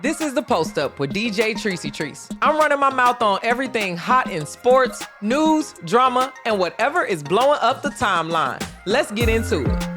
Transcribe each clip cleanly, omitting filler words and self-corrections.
This is The Post Up with DJ Treacy Treese. I'm running my mouth on everything hot in sports, news, drama, and whatever is blowing up the timeline. Let's get into it.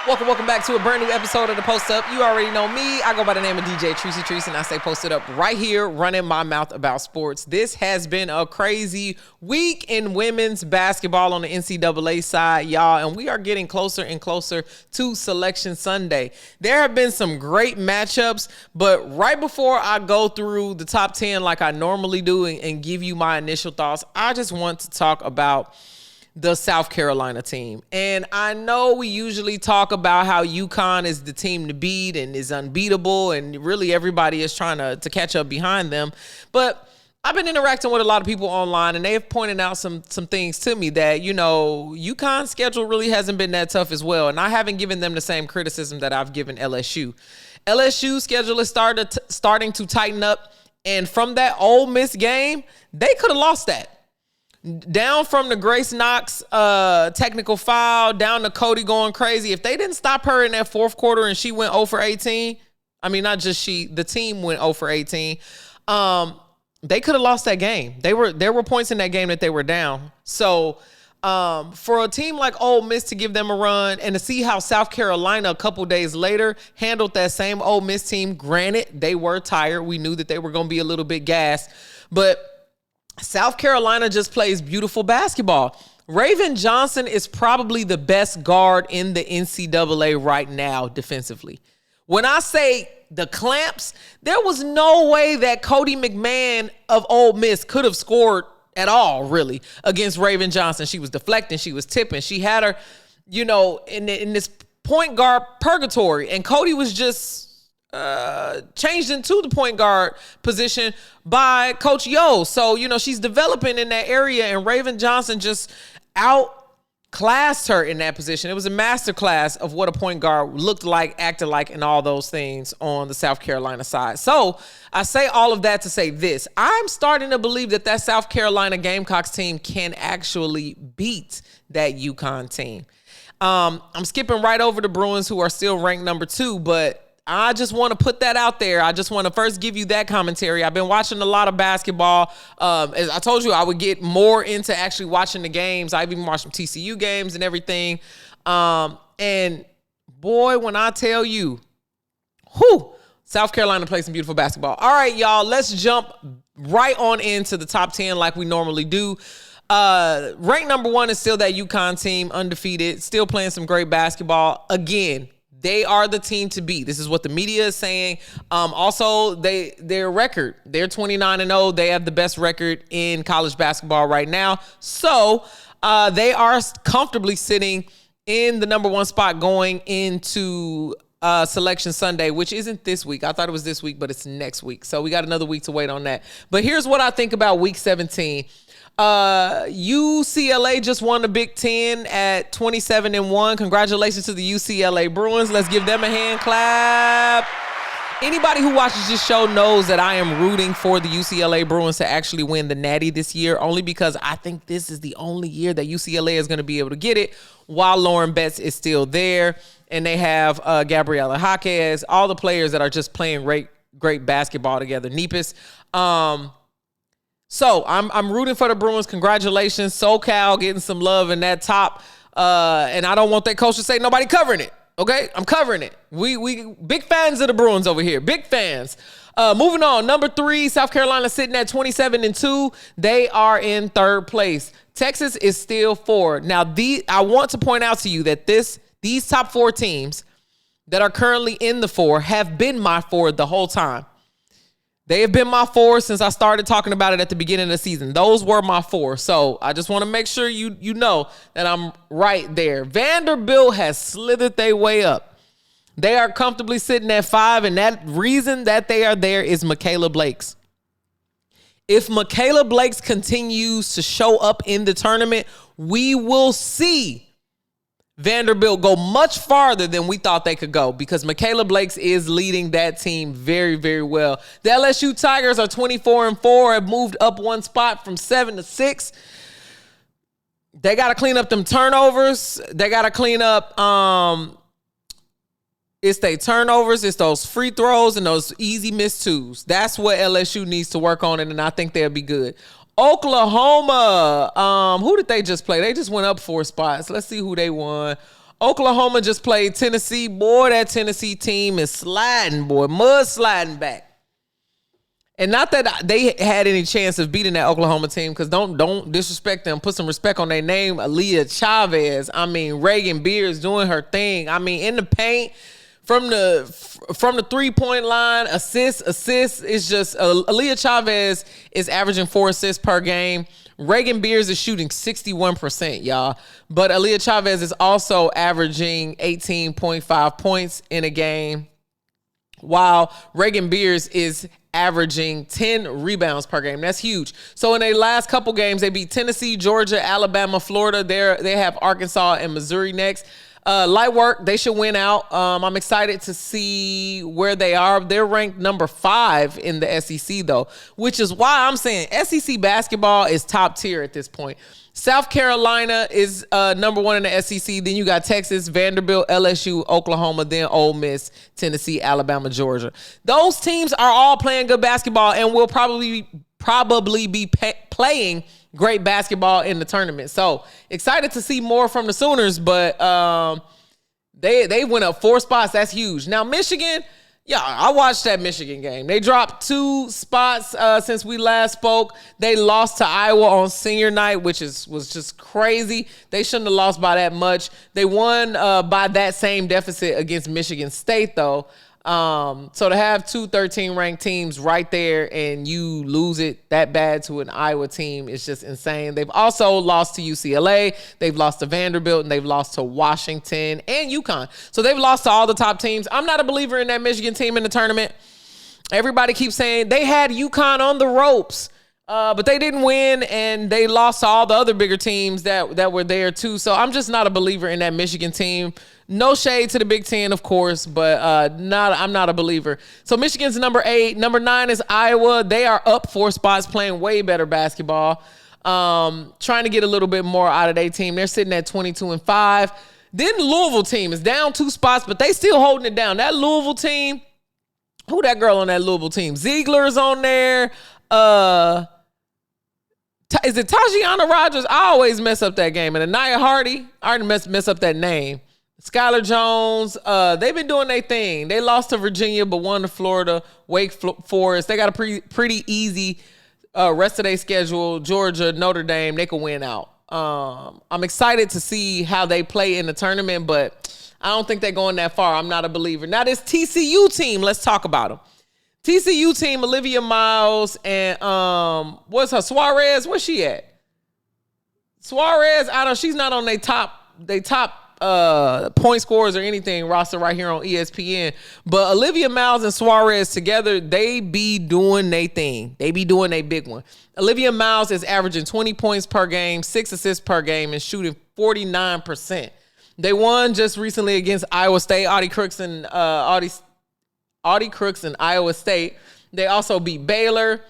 Welcome back to a brand new episode of The Post Up. You already know me. I go by the name of DJ Treacy Treese, and I stay posted up right here, running my mouth about sports. This has been a crazy week in women's basketball on the NCAA side, y'all, and we are getting closer and closer to Selection Sunday. There have been some great matchups, but right before I go through the top 10 like I normally do and give you my initial thoughts, I just want to talk about the South Carolina team. And I know we usually talk about how UConn is the team to beat and is unbeatable, and really everybody is trying to catch up behind them. But I've been interacting with a lot of people online, and they have pointed out some things to me that, you know, UConn's schedule really hasn't been that tough as well. And I haven't given them the same criticism that I've given LSU. LSU's schedule is starting to tighten up. And from that Ole Miss game, they could have lost that. Down from the Grace Knox technical foul, down to Cody going crazy. If they didn't stop her in that fourth quarter and she went 0 for 18, I mean, not just she, the team went 0 for 18, they could have lost that game. There were points in that game that they were down. So for a team like Ole Miss to give them a run and to see how South Carolina a couple days later handled that same Ole Miss team, granted, they were tired. We knew that they were going to be a little bit gassed, but South Carolina just plays beautiful basketball. Raven Johnson is probably the best guard in the NCAA right now defensively. When I say the clamps, there was no way that Cody McMahon of Ole Miss could have scored at all, really, against Raven Johnson. She was deflecting. She was tipping. She had her, you know, in this point guard purgatory. And Cody was just changed into the point guard position by Coach Yo. So, you know, she's developing in that area, and Raven Johnson just outclassed her in that position. It was a masterclass of what a point guard looked like, acted like, and all those things on the South Carolina side. So I say all of that to say this. I'm starting to believe that South Carolina Gamecocks team can actually beat that UConn team. I'm skipping right over the Bruins, who are still ranked number 2, but I just want to put that out there. I just want to first give you that commentary. I've been watching a lot of basketball. As I told you, I would get more into actually watching the games. I've even watched some TCU games and everything. And boy, when I tell you, South Carolina plays some beautiful basketball. All right, y'all, let's jump right on into the top 10 like we normally do. Ranked number 1 is still that UConn team, undefeated, still playing some great basketball. Again, they are the team to beat. This is what the media is saying. Also, their record, they're 29-0. They have the best record in college basketball right now. So they are comfortably sitting in the number 1 spot going into Selection Sunday, which isn't this week. I thought it was this week, but it's next week. So we got another week to wait on that. But here's what I think about week 17. UCLA just won the Big Ten at 27-1. Congratulations to the UCLA Bruins. Let's give them a hand clap. Anybody who watches this show knows that I am rooting for the UCLA Bruins to actually win the Natty this year, only because I think this is the only year that UCLA is going to be able to get it while Lauren Betts is still there. And they have Gabriela Jaquez, all the players that are just playing great basketball together. Nepis. So I'm rooting for the Bruins. Congratulations. SoCal getting some love in that top. And I don't want that coach to say nobody covering it. Okay? I'm covering it. We big fans of the Bruins over here. Big fans. Moving on. Number 3, South Carolina sitting at 27-2. They are in 3rd place. Texas is still 4. Now, I want to point out to you that these top 4 teams that are currently in the 4 have been my 4 the whole time. They have been my 4 since I started talking about it at the beginning of the season. Those were my 4. So I just want to make sure you know that I'm right there. Vanderbilt has slithered their way up. They are comfortably sitting at 5, and that reason that they are there is Mikayla Blakes. If Mikayla Blakes continues to show up in the tournament, we will see Vanderbilt go much farther than we thought they could go, because Mikayla Blakes is leading that team very, very well. The LSU Tigers are 24-4, have moved up 1 spot from 7 to 6. They got to clean up them turnovers. They got to clean up It's their turnovers, it's those free throws, and those easy missed twos. That's what LSU needs to work on, and I think they'll be good. Oklahoma, who did they just play? They just went up 4 spots. Let's see who they won. Oklahoma just played Tennessee. Boy, that Tennessee team is sliding, boy. Mud sliding back. And not that they had any chance of beating that Oklahoma team, because don't disrespect them. Put some respect on their name. Aaliyah Chavez. I mean, Reagan Beers doing her thing. I mean, in the paint, from the 3-point line, assists. It's just Aaliyah Chavez is averaging 4 assists per game. Reagan Beers is shooting 61%, y'all. But Aaliyah Chavez is also averaging 18.5 points in a game, while Reagan Beers is averaging 10 rebounds per game. That's huge. So in their last couple games, they beat Tennessee, Georgia, Alabama, Florida. They have Arkansas and Missouri next. Light work, they should win out. I'm excited to see where they are. They're ranked number 5 in the SEC, though, which is why I'm saying SEC basketball is top tier at this point. South Carolina is number 1 in the SEC. Then you got Texas, Vanderbilt, LSU, Oklahoma, then Ole Miss, Tennessee, Alabama, Georgia. Those teams are all playing good basketball and will probably be playing great basketball in the tournament. So excited to see more from the Sooners, but they went up 4 spots. That's huge. Now Michigan, yeah, I watched that Michigan game. They dropped 2 spots since we last spoke. They lost to Iowa on senior night, which was just crazy. They shouldn't have lost by that much. They won by that same deficit against Michigan State, though. So to have 2 13-ranked teams right there and you lose it that bad to an Iowa team is just insane. They've also lost to UCLA, they've lost to Vanderbilt, and they've lost to Washington and UConn. So they've lost to all the top teams. I'm not a believer in that Michigan team in the tournament. Everybody keeps saying they had UConn on the ropes, but they didn't win, and they lost to all the other bigger teams that were there too. So I'm just not a believer in that Michigan team. No shade to the Big Ten, of course, but I'm not a believer. So Michigan's number 8. Number 9 is Iowa. They are up 4 spots, playing way better basketball. Trying to get a little bit more out of their team. They're sitting at 22-5. Then the Louisville team is down 2 spots, but they still holding it down. That Louisville team, who that girl on that Louisville team? Ziegler's on there. Is it Tajiana Rogers? I always mess up that game. And Anaya Hardy, I already mess up that name. Skylar Jones, they've been doing their thing. They lost to Virginia, but won to Florida, Wake Forest. They got a pretty easy rest of their schedule. Georgia, Notre Dame, they could win out. I'm excited to see how they play in the tournament, but I don't think they're going that far. I'm not a believer. Now, this TCU team, let's talk about them. TCU team, Olivia Miles and what's her, Suarez? Where's she at? Suarez, I don't. She's not on their top point scorers or anything roster right here on ESPN. But Olivia Miles and Suarez together, they be doing their thing. They be doing their big one. Olivia Miles is averaging 20 points per game, 6 assists per game, and shooting 49%. They won just recently against Iowa State. Audie Crooks and Iowa State. They also beat Baylor.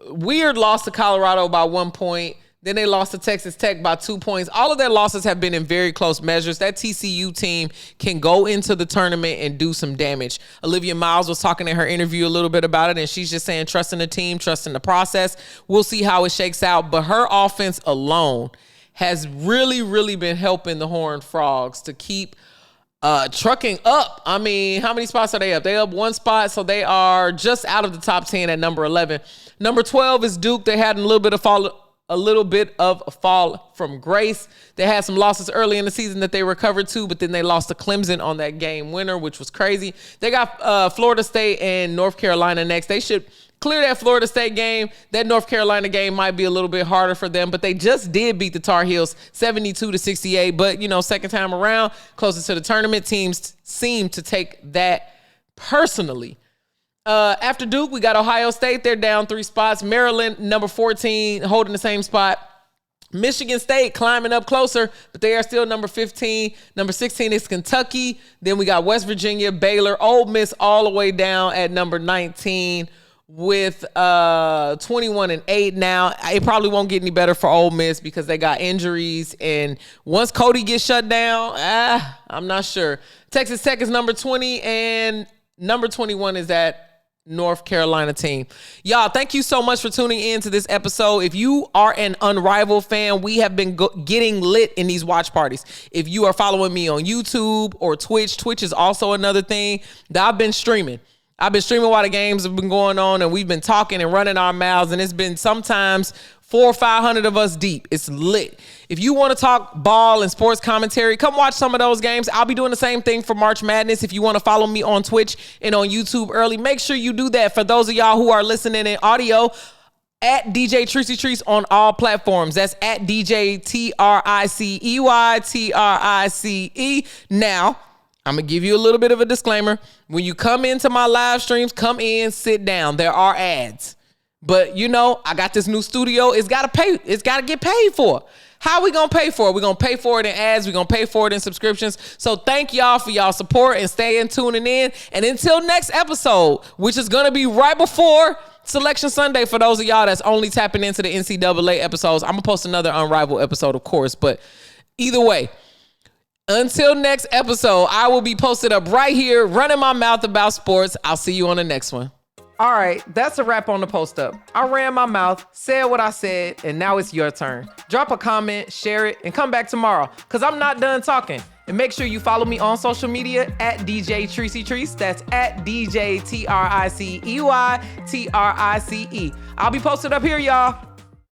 Weird loss to Colorado by 1 point. Then they lost to Texas Tech by 2 points. All of their losses have been in very close measures. That TCU team can go into the tournament and do some damage. Olivia Miles was talking in her interview a little bit about it, and she's just saying trust in the team, trust in the process. We'll see how it shakes out. But her offense alone has really, really been helping the Horned Frogs to keep trucking up. I mean, how many spots are they up? They up 1 spot, so they are just out of the top 10 at number 11. Number 12 is Duke. They had a little bit of a fall from grace. They had some losses early in the season that they recovered to, but then they lost to Clemson on that game winner, which was crazy. They got Florida State and North Carolina next. They should clear that Florida State game. That North Carolina game might be a little bit harder for them, but they just did beat the Tar Heels 72-68. But, second time around, closer to the tournament, teams seem to take that personally. After Duke, we got Ohio State. They're down 3 spots. Maryland, number 14, holding the same spot. Michigan State climbing up closer, but they are still number 15. Number 16 is Kentucky. Then we got West Virginia, Baylor, Ole Miss all the way down at number 19. with 21-8 now. It probably won't get any better for Ole Miss because they got injuries. And once Cody gets shut down, I'm not sure. Texas Tech is number 20 and number 21 is that North Carolina team. Y'all, thank you so much for tuning in to this episode. If you are an Unrivaled fan, we have been getting lit in these watch parties. If you are following me on YouTube or Twitch is also another thing that I've been streaming. I've been streaming while the games have been going on, and we've been talking and running our mouths, and it's been sometimes 400 or 500 of us deep. It's lit. If you want to talk ball and sports commentary, come watch some of those games. I'll be doing the same thing for March Madness. If you want to follow me on Twitch and on YouTube early, make sure you do that. For those of y'all who are listening in audio, at DJ Tricey Trees on all platforms. That's at DJ TRICEY. Now, I'm going to give you a little bit of a disclaimer. When you come into my live streams, come in, sit down. There are ads. But, you know, I got this new studio. It's got to pay. It's got to get paid for. How we going to pay for it? We're going to pay for it in ads. We're going to pay for it in subscriptions. So thank y'all for y'all support and staying tuning in. And until next episode, which is going to be right before Selection Sunday for those of y'all that's only tapping into the NCAA episodes. I'm going to post another Unrivaled episode, of course. But either way, until next episode, I will be posted up right here, running my mouth about sports. I'll see you on the next one. All right, that's a wrap on the post up. I ran my mouth, said what I said, and now it's your turn. Drop a comment, share it, and come back tomorrow, because I'm not done talking. And make sure you follow me on social media at DJ Tricey Trees. That's at DJ TRICEY TRICE. I'll be posted up here, y'all.